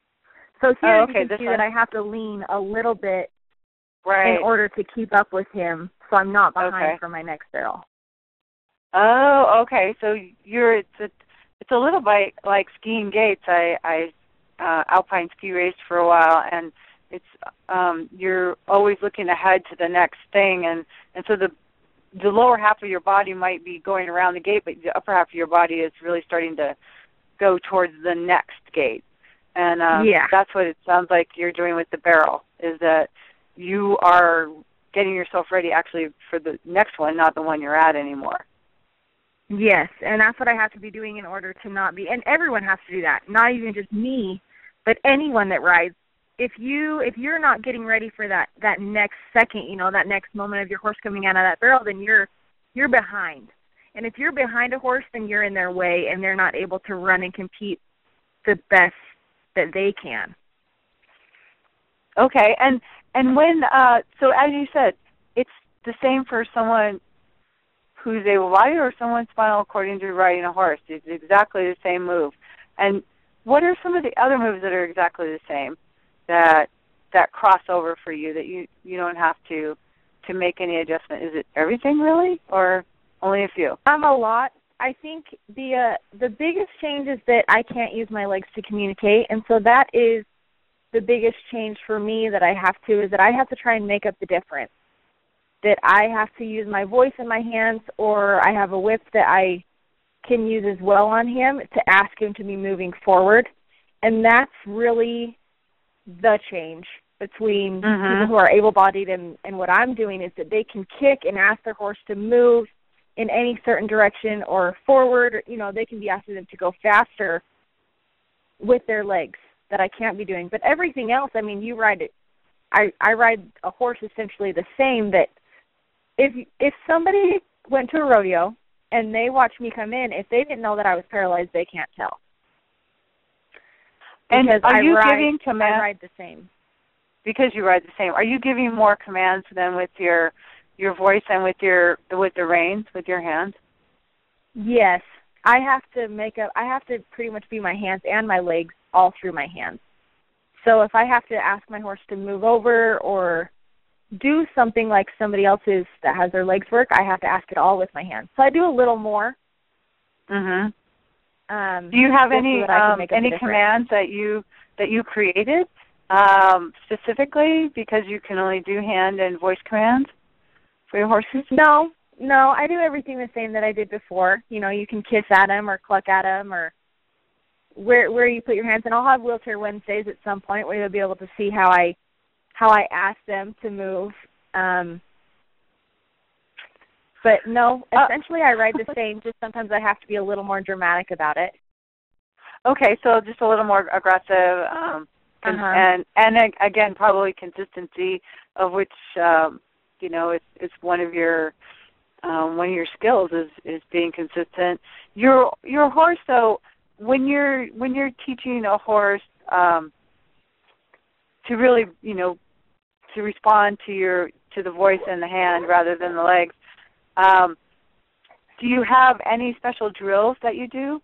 So here you can see that I have to lean a little bit in order to keep up with him so I'm not behind for my next barrel. Oh, okay. So it's a little bit like skiing gates. I alpine ski raced for a while, and it's you're always looking ahead to the next thing, and so the lower half of your body might be going around the gate, but the upper half of your body is really starting to go towards the next gate. And that's what it sounds like you're doing with the barrel, is that you are getting yourself ready actually for the next one, not the one you're at anymore. Yes, and that's what I have to be doing in order to not be, and everyone has to do that, not even just me, but anyone that rides. If you're not getting ready for that next second, that next moment of your horse coming out of that barrel, then you're behind. And if you're behind a horse, then you're in their way, and they're not able to run and compete the best that they can. Okay, and when so as you said, it's the same for someone who's able-bodied or someone spinal according to riding a horse. It's exactly the same move. And what are some of the other moves that are exactly the same that cross over for you that you don't have to make any adjustment? Is it everything really, or only a few? A lot. I think the biggest change is that I can't use my legs to communicate, and so that is the biggest change for me that I have to, is that I have to try and make up the difference. That I have to use my voice and my hands, or I have a whip that I can use as well on him to ask him to be moving forward. And that's really the change between people who are able-bodied and what I'm doing, is that they can kick and ask their horse to move in any certain direction or forward. Or, they can be asking them to go faster with their legs that I can't be doing. But everything else, I mean, you ride it I ride a horse essentially the same, that if somebody went to a rodeo and they watched me come in, if they didn't know that I was paralyzed, they can't tell. And because are you giving commands? I ride the same. Because you ride the same. Are you giving more commands than with your voice and with the reins, with your hands? Yes. I have to pretty much be my hands and my legs all through my hands. So if I have to ask my horse to move over or do something like somebody else's that has their legs work, I have to ask it all with my hands. So I do a little more. Mhm. Do you have any commands that you created specifically because you can only do hand and voice commands for your horses? No, I do everything the same that I did before. You know, you can kiss at them or cluck at them or where you put your hands. And I'll have Wheelchair Wednesdays at some point where you'll be able to see how I ask them to move. But no, essentially I ride the same, just sometimes I have to be a little more dramatic about it. Okay, so just a little more aggressive, and again, probably consistency, of which it's one of your skills is being consistent. Your horse, though, when you're teaching a horse to really to respond to the voice and the hand rather than the legs. Do you have any special drills that you do?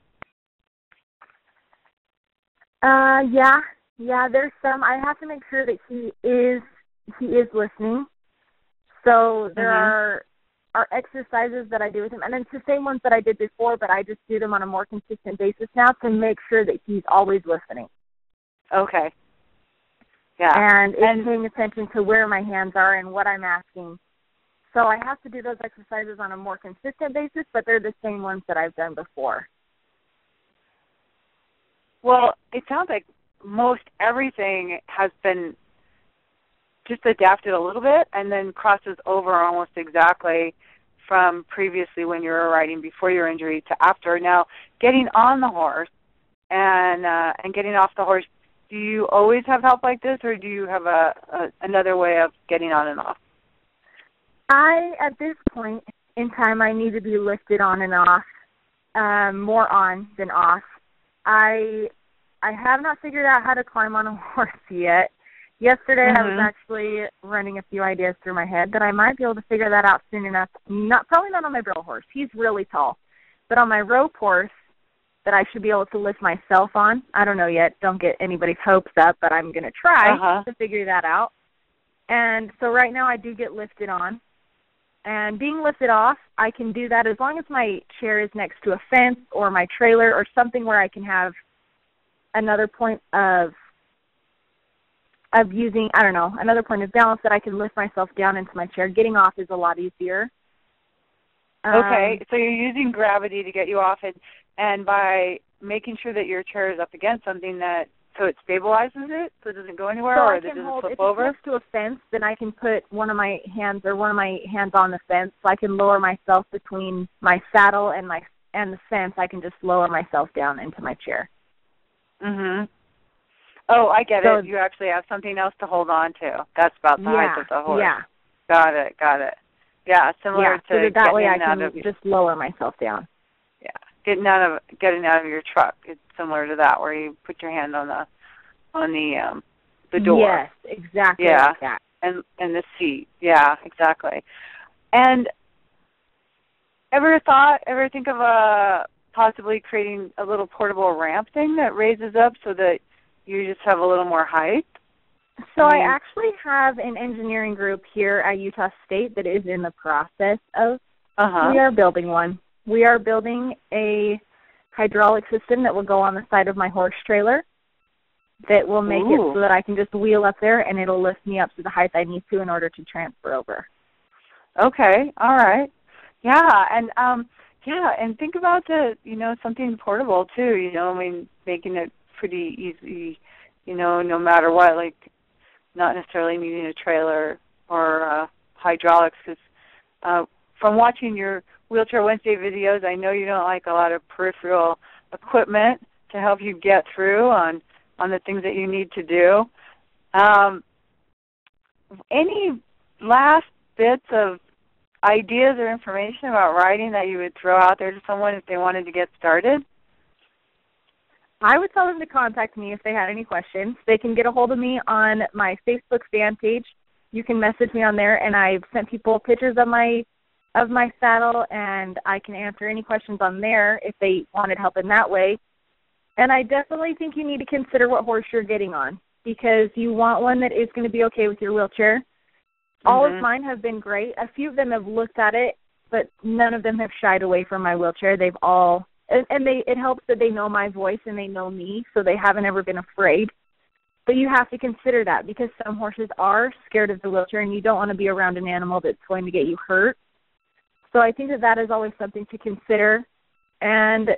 Yeah, there's some. I have to make sure that he is listening. So there are exercises that I do with him, and it's the same ones that I did before, but I just do them on a more consistent basis now to make sure that he's always listening. Okay. Yeah. And paying attention to where my hands are and what I'm asking. So I have to do those exercises on a more consistent basis, but they're the same ones that I've done before. Well, it sounds like most everything has been just adapted a little bit and then crosses over almost exactly from previously when you were riding before your injury to after. Now, getting on the horse and getting off the horse, do you always have help like this, or do you have another way of getting on and off? At this point in time, I need to be lifted on and off, more on than off. I have not figured out how to climb on a horse yet. Yesterday, I was actually running a few ideas through my head that I might be able to figure that out soon enough. Probably not on my barrel horse. He's really tall. But on my rope horse, that I should be able to lift myself on. I don't know yet. Don't get anybody's hopes up, but I'm going to try to figure that out. And so right now I do get lifted on. And being lifted off, I can do that as long as my chair is next to a fence or my trailer or something where I can have another point of using, another point of balance that I can lift myself down into my chair. Getting off is a lot easier. Okay, so you're using gravity to get you off it, and by making sure that your chair is up against something so it stabilizes it, so it doesn't go anywhere, or it doesn't flip over? If it's next to a fence, then I can put one of my hands on the fence, so I can lower myself between my saddle and the fence. I can just lower myself down into my chair. Mhm. Oh, I get it. You actually have something else to hold on to. That's about the height of the horse. Yeah. Got it. Yeah, similar to so that way I can just lower myself down. Yeah, getting out of your truck. It's similar to that, where you put your hand on the door. Yes, exactly. Yeah, like that. And the seat. Yeah, exactly. And ever think of possibly creating a little portable ramp thing that raises up so that you just have a little more height? So I actually have an engineering group here at Utah State that is in the process of, we are building one. We are building a hydraulic system that will go on the side of my horse trailer that will make it so that I can just wheel up there and it'll lift me up to the height I need to in order to transfer over. Okay, all right. Yeah, and think about something portable too, making it pretty easy, no matter what, like not necessarily needing a trailer or hydraulics, because from watching your Wheelchair Wednesday videos, I know you don't like a lot of peripheral equipment to help you get through on the things that you need to do. any last bits of ideas or information about riding that you would throw out there to someone if they wanted to get started? I would tell them to contact me if they had any questions. They can get a hold of me on my Facebook fan page. You can message me on there, and I've sent people pictures of my saddle, and I can answer any questions on there if they wanted help in that way. And I definitely think you need to consider what horse you're getting on, because you want one that is going to be okay with your wheelchair. All of mine have been great. A few of them have looked at it, but none of them have shied away from my wheelchair. They've all, it helps that they know my voice and they know me, so they haven't ever been afraid. But you have to consider that, because some horses are scared of the wheelchair, and you don't want to be around an animal that's going to get you hurt. So I think that is always something to consider. And,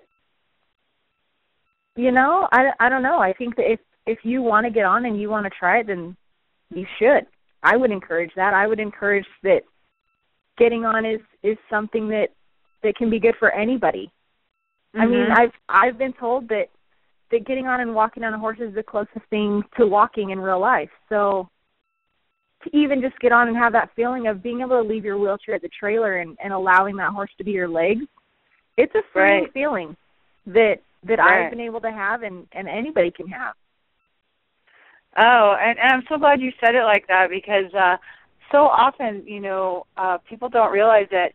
you know, I don't know. I think that if you want to get on and you want to try it, then you should. I would encourage that. I would encourage that getting on is something that can be good for anybody. I mean, I've been told that getting on and walking on a horse is the closest thing to walking in real life. So to even just get on and have that feeling of being able to leave your wheelchair at the trailer and allowing that horse to be your legs, it's a freeing feeling that I've been able to have and anybody can have. Oh, and I'm so glad you said it like that, because so often, you know, people don't realize that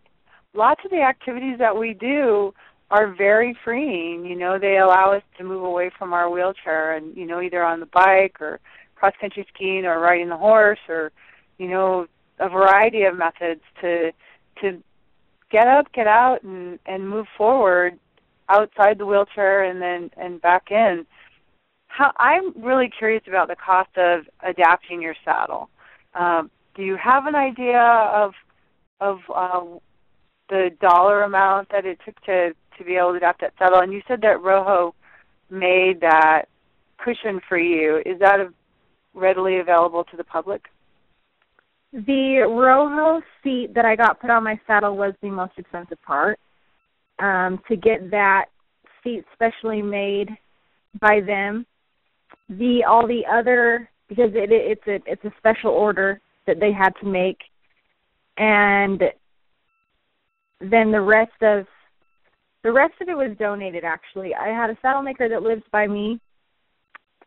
lots of the activities that we do are very freeing. You know, they allow us to move away from our wheelchair and, you know, either on the bike or cross-country skiing or riding the horse, or, you know, a variety of methods to get up, get out, and move forward outside the wheelchair and back in. I'm really curious about the cost of adapting your saddle. Do you have an idea of the dollar amount that it took to be able to adapt that saddle? And you said that Rojo made that cushion for you. Is that readily available to the public? The Rojo seat that I got put on my saddle was the most expensive part. To get that seat specially made by them, all the other, because it's a special order that they had to make, and then the rest of it was donated. Actually, I had a saddle maker that lives by me,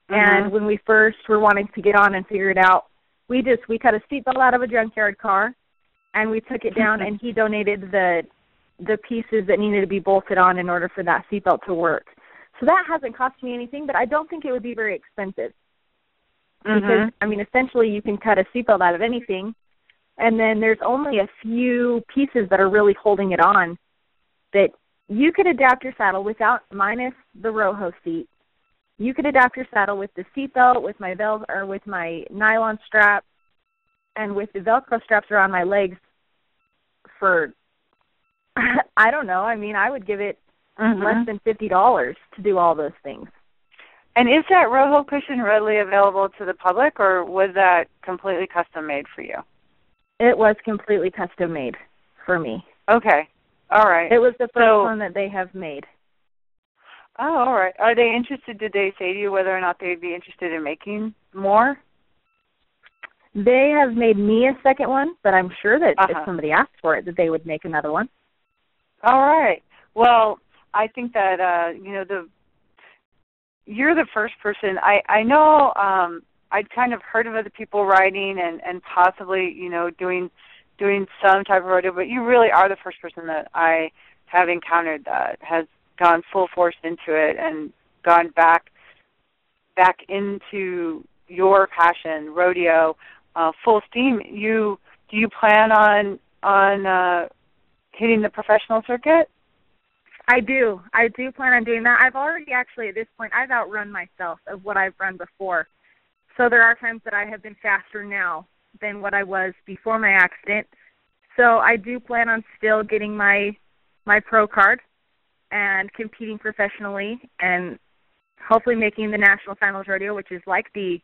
and when we first were wanting to get on and figure it out, we cut a seatbelt out of a junkyard car, and we took it down, and he donated the pieces that needed to be bolted on in order for that seatbelt to work. So that hasn't cost me anything, but I don't think it would be very expensive. Because, I mean, essentially you can cut a seatbelt out of anything, and then there's only a few pieces that are really holding it on that you could adapt your saddle minus the Rojo seat. You could adapt your saddle with the seatbelt, with my with my nylon strap, and with the Velcro straps around my legs for, I don't know, I mean, I would give it less than $50 to do all those things. And is that Rojo cushion readily available to the public, or was that completely custom made for you? It was completely custom made for me. Okay. All right. It was the first one that they have made. Oh, all right. Are they interested, did they say to you whether or not they'd be interested in making more? They have made me a second one, but I'm sure that if somebody asked for it, that they would make another one. All right. Well, I think that, you know, you're the first person. I know I'd kind of heard of other people riding and possibly, you know, doing some type of rodeo, but you really are the first person that I have encountered that has gone full force into it and gone back into your passion, rodeo, full steam. Do you plan on hitting the professional circuit? I do plan on doing that. I've already actually, at this point, I've outrun myself of what I've run before. So there are times that I have been faster now than what I was before my accident. So I do plan on still getting my pro card and competing professionally and hopefully making the National Finals Rodeo, which is like the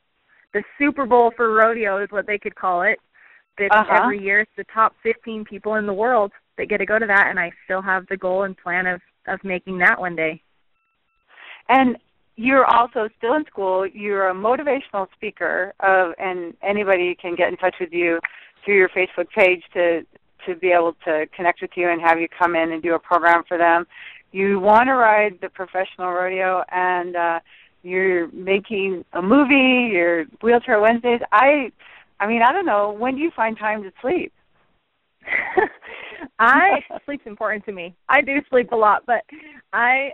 Super Bowl for rodeo is what they could call it. That every year it's the top 15 people in the world that get to go to that, and I still have the goal and plan of making that one day. And you're also still in school. You're a motivational speaker, and anybody can get in touch with you through your Facebook page to be able to connect with you and have you come in and do a program for them. You want to ride the professional rodeo, and you're making a movie, your Wheelchair Wednesdays. I mean, I don't know, when do you find time to sleep? Sleep's important to me. I do sleep a lot, but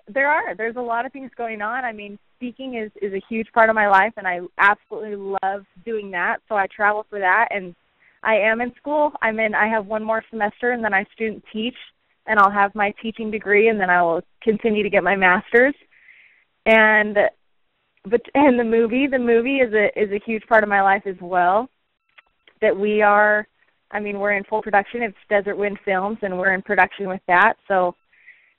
there's a lot of things going on. I mean, speaking is a huge part of my life, and I absolutely love doing that. So I travel for that, and I am in school. I have one more semester, and then I student teach, and I'll have my teaching degree, and then I will continue to get my master's. And the movie is a huge part of my life as well. That we're in full production. It's Desert Wind Films, and we're in production with that. So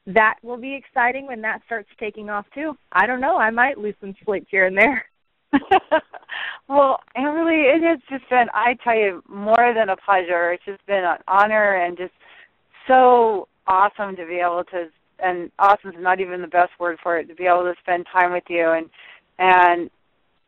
that will be exciting when that starts taking off, too. I don't know. I might lose some sleep here and there. Well, Amberly, it has just been, I tell you, more than a pleasure. It's just been an honor and just so awesome to be able to, and awesome is not even the best word for it, to be able to spend time with you and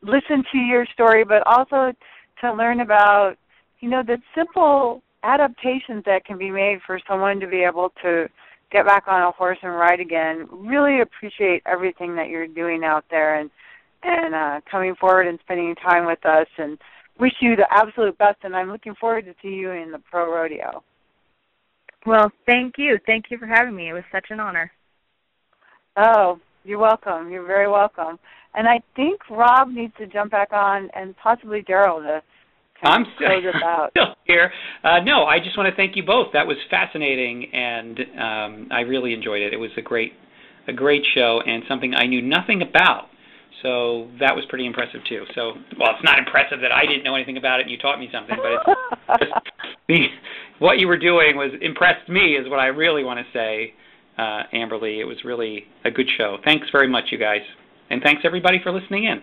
listen to your story, but also to learn about, the simple adaptations that can be made for someone to be able to get back on a horse and ride again. Really appreciate everything that you're doing out there and coming forward and spending time with us, and wish you the absolute best, and I'm looking forward to see you in the Pro Rodeo. Well, thank you. Thank you for having me. It was such an honor. Oh, you're welcome. You're very welcome. And I think Rob needs to jump back on, and possibly Daryl to I'm close us out. Still here. No, I just want to thank you both. That was fascinating, and I really enjoyed it. It was a great show and something I knew nothing about. So that was pretty impressive, too. So, well, it's not impressive that I didn't know anything about it and you taught me something, but it's what you were doing impressed me is what I really want to say, Amberly. It was really a good show. Thanks very much, you guys. And thanks, everybody, for listening in.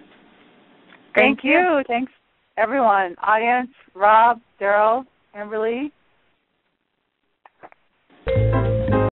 Thank you. Thanks, everyone. Audience, Rob, Daryl, Amberly.